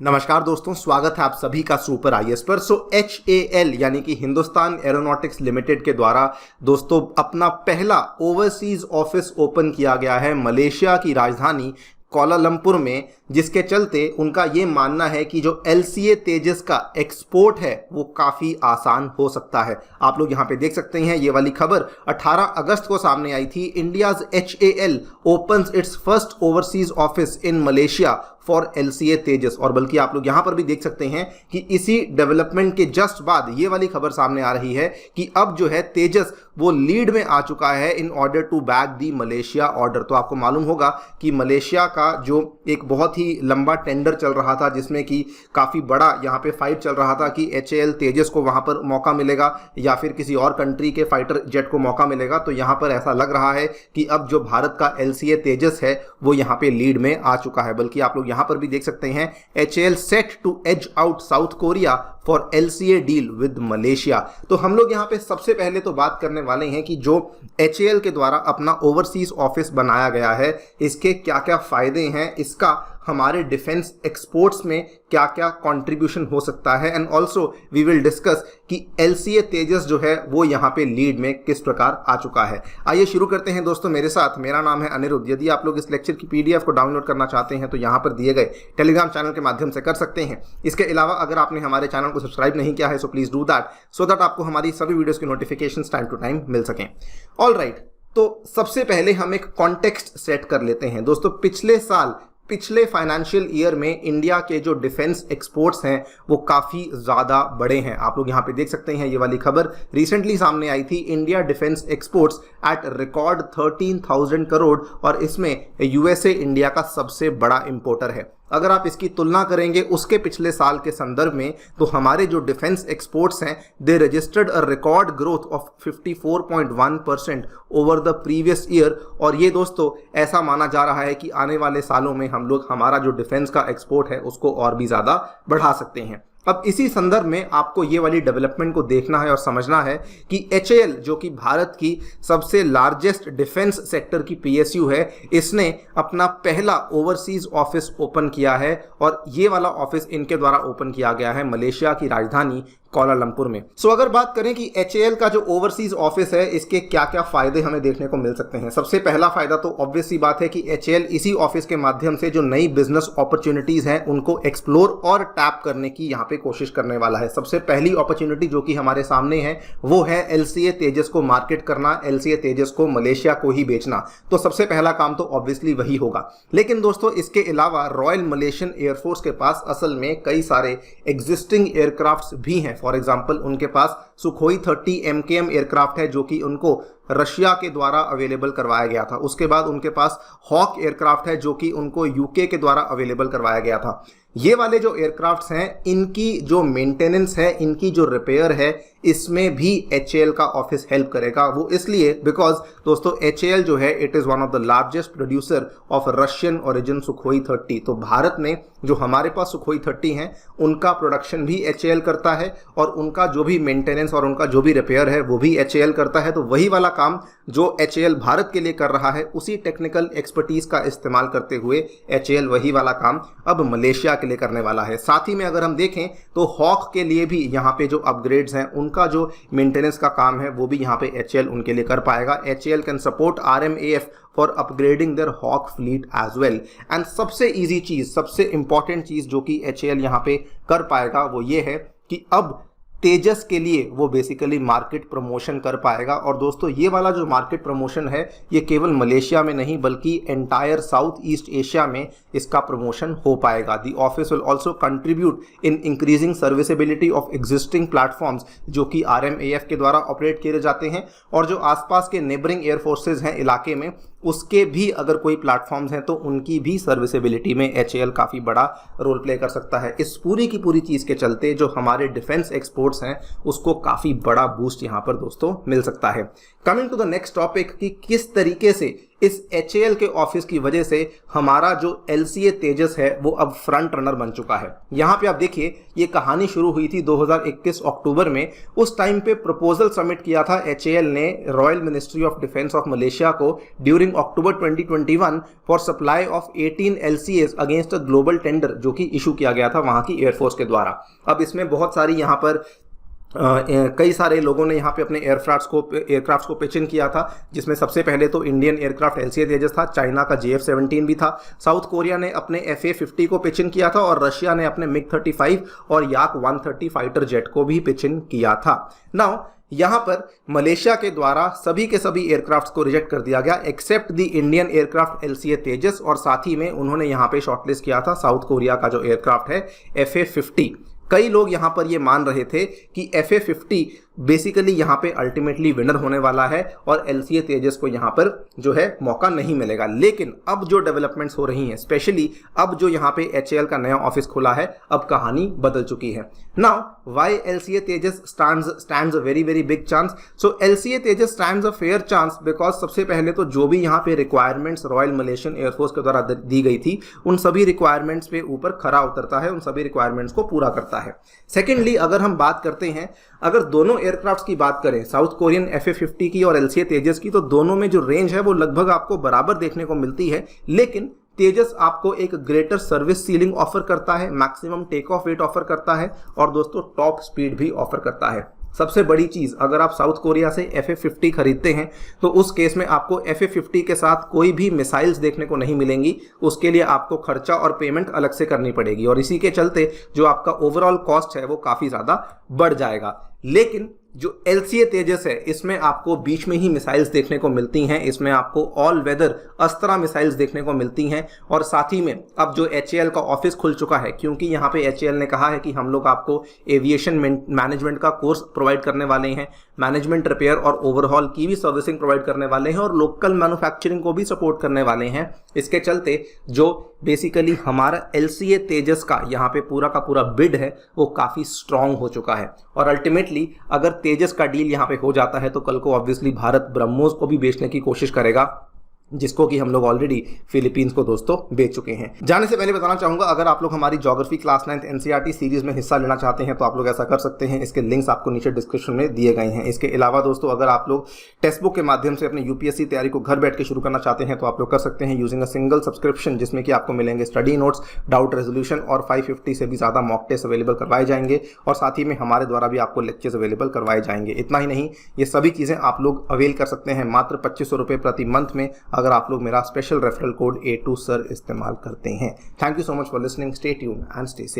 नमस्कार दोस्तों, स्वागत है आप सभी का सुपर आईएएस पर। HAL यानी कि हिंदुस्तान एरोनॉटिक्स लिमिटेड के द्वारा दोस्तों अपना पहला ओवरसीज ऑफिस ओपन किया गया है मलेशिया की राजधानी कोलालमपुर में, जिसके चलते उनका ये मानना है कि जो LCA तेजस का एक्सपोर्ट है वो काफ़ी आसान हो सकता है। आप लोग यहाँ पे देख सकते हैं, ये वाली खबर 18 अगस्त को सामने आई थी। India's HAL opens it's first overseas office in Malaysia for LCA Tejas. और बल्कि आप लोग यहाँ पर भी देख सकते हैं कि इसी डेवलपमेंट के जस्ट बाद ये वाली खबर सामने आ रही है कि अब जो है तेजस वो लीड में आ चुका है in order to back the Malaysia order. तो आपको मालूम होगा कि मलेशिया का जो एक बहुत ही लंबा टेंडर चल रहा था, जिसमें कि काफ़ी बड़ा यहाँ पे फाइट चल रहा था कि HAL तेजस को वहाँ पर मौका मिलेगा या फिर किसी और कंट्री के फाइटर जेट को मौका मिलेगा। तो यहाँ पर ऐसा लग रहा है कि अब जो भारत का LCA तेजस है वो यहाँ पे लीड में आ चुका है। बल्कि आप लोग यहाँ पर भी देख सकते हैं, HAL set to edge out South Korea for LCA deal with Malaysia. तो हम लोग यहाँ पे सबसे पहले तो बात करने वाले हैं कि जो HAL के द्वारा अपना ओवरसीज ऑफिस बनाया गया है, इसके क्या क्या फायदे हैं, इसका हमारे डिफेंस एक्सपोर्ट्स में क्या क्या कंट्रीब्यूशन हो सकता है, and also we will discuss कि LCA तेजस जो है वो यहाँ पे लीड में किस प्रकार आ चुका है। आइए शुरू करते हैं दोस्तों मेरे साथ। मेरा नाम है अनिरुद्ध। यदि आप लोग इस लेक्चर की PDF को डाउनलोड करना चाहते हैं तो यहाँ पर दिए गए टेलीग्राम चैनल के माध्यम से कर सकते हैं। इसके अलावा अगर आपने हमारे चैनल को सब्सक्राइब नहीं किया है so please do that, so that आपको हमारी सभी वीडियोस की नोटिफिकेशन टाइम टू टाइम मिल सकें। ऑल राइट, तो सबसे पहले हम एक कॉन्टेक्स्ट सेट कर लेते हैं दोस्तों। पिछले फाइनेंशियल ईयर में इंडिया के जो डिफेंस एक्सपोर्ट्स हैं वो काफ़ी ज़्यादा बड़े हैं। आप लोग यहाँ पे देख सकते हैं, ये वाली खबर रिसेंटली सामने आई थी। India defence exports at record 13,000 crore, और इसमें USA इंडिया का सबसे बड़ा इंपोर्टर है। अगर आप इसकी तुलना करेंगे उसके पिछले साल के संदर्भ में, तो हमारे जो डिफेंस एक्सपोर्ट्स हैं they registered a record growth of 54.1% over the previous year. और ये दोस्तों ऐसा माना जा रहा है कि आने वाले सालों में हम लोग हमारा जो डिफेंस का एक्सपोर्ट है उसको और भी ज़्यादा बढ़ा सकते हैं। अब इसी संदर्भ में आपको ये वाली डेवलपमेंट को देखना है और समझना है कि HAL जो कि भारत की सबसे लार्जेस्ट डिफेंस सेक्टर की PSU है, इसने अपना पहला ओवरसीज ऑफिस ओपन किया है, और ये वाला ऑफिस इनके द्वारा ओपन किया गया है मलेशिया की राजधानी कोलालमपुर में। सो अगर बात करें कि HAL का जो ओवरसीज ऑफिस है इसके क्या क्या फायदे हमें देखने को मिल सकते हैं। सबसे पहला फायदा तो ऑब्वियस सी बात है कि HAL इसी ऑफिस के माध्यम से जो नई बिजनेस अपॉर्चुनिटीज हैं उनको एक्सप्लोर और टैप करने की यहाँ पे कोशिश करने वाला है। सबसे पहली अपॉर्चुनिटी जो कि हमारे सामने है वो है LCA तेजस को मार्केट करना, LCA तेजस को मलेशिया को ही बेचना। तो सबसे पहला काम तो ऑब्वियसली वही होगा। लेकिन दोस्तों इसके अलावा रॉयल मलेशियन एयरफोर्स के पास असल में कई सारे एग्जिस्टिंग एयरक्राफ्ट्स भी हैं। फॉर एग्जाम्पल उनके पास सुखोई 30 MKM एयरक्राफ्ट है जो कि उनको रशिया के द्वारा अवेलेबल करवाया गया था। उसके बाद उनके पास हॉक एयरक्राफ्ट है जो कि उनको UK के द्वारा अवेलेबल करवाया गया था। ये वाले जो एयरक्राफ्ट्स हैं इनकी जो मेंटेनेंस है, इनकी जो रिपेयर है, इसमें भी HAL का ऑफिस हेल्प करेगा। वो इसलिए बिकॉज दोस्तों HAL जो है it is one of the largest producer of Russian origin Sukhoi 30। तो भारत में जो हमारे पास सुखोई 30 हैं उनका प्रोडक्शन भी HAL करता है, और उनका जो भी मेंटेनेंस और उनका जो भी रिपेयर है वो भी HAL करता है। तो वही वाला काम जो HAL भारत के लिए कर रहा है, उसी टेक्निकल एक्सपर्टीज का इस्तेमाल करते हुए HAL वही वाला काम अब मलेशिया के लिए करने वाला है। साथ ही में अगर हम देखें तो हॉक के लिए भी यहाँ पे जो अपग्रेड्स हैं उनका जो मेंटेनेंस का काम है वो भी यहाँ पे HAL उनके लिए कर पाएगा। HAL can support RMAF for upgrading their Hawk fleet as well. And सबसे ईजी चीज़, सबसे इंपॉर्टेंट चीज़ जो कि HAL यहाँ पे कर पाएगा वो ये है कि अब तेजस के लिए वो बेसिकली मार्केट प्रमोशन कर पाएगा। और दोस्तों ये वाला जो मार्केट प्रमोशन है ये केवल मलेशिया में नहीं बल्कि एंटायर साउथ ईस्ट एशिया में इसका प्रमोशन हो पाएगा। The office will also contribute in increasing serviceability of existing platforms जो कि RMAF के द्वारा ऑपरेट किए जाते हैं, और जो आसपास के नेबरिंग एयरफोर्सेज हैं इलाके में उसके भी अगर कोई प्लेटफॉर्म्स हैं तो उनकी भी सर्विसेबिलिटी में HAL काफ़ी बड़ा रोल प्ले कर सकता है। इस पूरी की पूरी चीज़ के चलते जो हमारे डिफेंस एक्सपोर्ट्स हैं उसको काफ़ी बड़ा बूस्ट यहाँ पर दोस्तों मिल सकता है। Coming to the next topic कि किस तरीके से इस HAL के ऑफिस की वजह से हमारा जो LCA तेजस है वो अब फ्रंट रनर बन चुका है। यहाँ पे आप देखिए, ये कहानी शुरू हुई थी 2021 अक्टूबर में। उस टाइम पे प्रपोजल सबमिट किया था HAL ने royal ministry of defence of Malaysia को during October 2021 for supply of 18 LCAs against a global tender, जो कि इशू किया गया था वहां की एयरफोर्स के द्वारा। अब इसमें बहुत सारी यहाँ पर कई सारे लोगों ने यहाँ पे अपने एयरक्राफ्ट्स को पिच इन किया था, जिसमें सबसे पहले तो इंडियन एयरक्राफ्ट LCA तेजस था, चाइना का JF-17 भी था, साउथ कोरिया ने अपने FA-50 को पिच इन किया था और रशिया ने अपने MiG-35 और Yak-130 फाइटर जेट को भी पिच इन किया था। नाउ यहाँ पर मलेशिया के द्वारा सभी के सभी एयरक्राफ्ट्स को रिजेक्ट कर दिया गया except the Indian aircraft LCA Tejas, और साथ ही में उन्होंने यहाँ पे शॉर्टलिस्ट किया था साउथ कोरिया का जो एयरक्राफ्ट है FA-50। कई लोग यहाँ पर ये मान रहे थे कि FA-50 बेसिकली यहाँ पे अल्टीमेटली विनर होने वाला है और LCA तेजस को यहाँ पर जो है मौका नहीं मिलेगा। लेकिन अब जो डेवलपमेंट्स हो रही हैं, स्पेशली अब जो यहाँ पे HAL का नया ऑफिस खुला है, अब कहानी बदल चुकी है। Now why LCA Tejas stands a very very big chance? So LCA Tejas stands a fair chance because सबसे पहले तो जो भी यहाँ पे रिक्वायरमेंट्स रॉयल मलेशियन एयरफोर्स के द्वारा दी गई थी, उन सभी रिक्वायरमेंट्स पे ऊपर खरा उतरता है, उन सभी रिक्वायरमेंट्स को पूरा करता है। सेकेंडली, अगर हम बात करते हैं, अगर दोनों एयरक्राफ्ट्स की बात करें, साउथ कोरियन FA-50 की और LCA तेजस की, तो दोनों में जो रेंज है वो लगभग आपको बराबर देखने को मिलती है। लेकिन तेजस आपको एक ग्रेटर सर्विस सीलिंग ऑफर करता है, maximum take off weight offer करता है और दोस्तों टॉप स्पीड भी ऑफर करता है। सबसे बड़ी चीज, अगर आप साउथ कोरिया से FA-50 खरीदते हैं तो उस केस में आपको FA-50 के साथ कोई भी मिसाइल्स देखने को नहीं मिलेंगी, उसके लिए आपको खर्चा और पेमेंट अलग से करनी पड़ेगी और इसी के चलते जो आपका ओवरऑल कॉस्ट है वो काफी ज्यादा बढ़ जाएगा। लेकिन जो LCA तेजस है, इसमें आपको बीच में ही मिसाइल्स देखने को मिलती हैं, इसमें आपको ऑल वेदर अस्त्रा मिसाइल्स देखने को मिलती हैं और साथ ही में अब जो HAL का ऑफिस खुल चुका है, क्योंकि यहाँ पे HAL ने कहा है कि हम लोग आपको एविएशन मैनेजमेंट का कोर्स प्रोवाइड करने वाले हैं, मैनेजमेंट रिपेयर और ओवरहॉल की भी सर्विसिंग प्रोवाइड करने वाले हैं और लोकल मैन्युफैक्चरिंग को भी सपोर्ट करने वाले हैं। इसके चलते जो बेसिकली हमारा LCA तेजस का यहाँ पे पूरा का पूरा बिड है वो काफी स्ट्रांग हो चुका है और अल्टीमेटली अगर तेजस का डील यहाँ पे हो जाता है तो कल को ऑब्वियसली भारत ब्रह्मोस को भी बेचने की कोशिश करेगा, जिसको कि हम लोग ऑलरेडी फिलीपींस को दोस्तों बेच चुके हैं। जाने से पहले बताना चाहूंगा, अगर आप लोग हमारी geography class 9th NCERT series में हिस्सा लेना चाहते हैं तो आप लोग ऐसा कर सकते हैं, इसके लिंक्स आपको नीचे डिस्क्रिप्शन में दिए गए हैं। इसके अलावा दोस्तों, अगर आप लोग टेक्स्ट बुक के माध्यम से अपने UPSC तैयारी को घर बैठ के शुरू करना चाहते हैं तो आप लोग कर सकते हैं यूजिंग अ सिंगल सब्सक्रिप्शन, जिसमें कि आपको मिलेंगे स्टडी नोट्स, डाउट रेजोल्यूशन और 550 से भी ज्यादा मॉक टेस्ट अवेलेबल करवाए जाएंगे और साथ ही में हमारे द्वारा भी आपको लेक्चर्स अवेलेबल करवाए जाएंगे। इतना ही नहीं, ये सभी चीजें आप लोग अवेल कर सकते हैं मात्र 2500 रुपये प्रति मंथ में, अगर आप लोग मेरा स्पेशल रेफरल कोड A2SIR इस्तेमाल करते हैं। Thank you so much for listening, stay tuned and stay safe.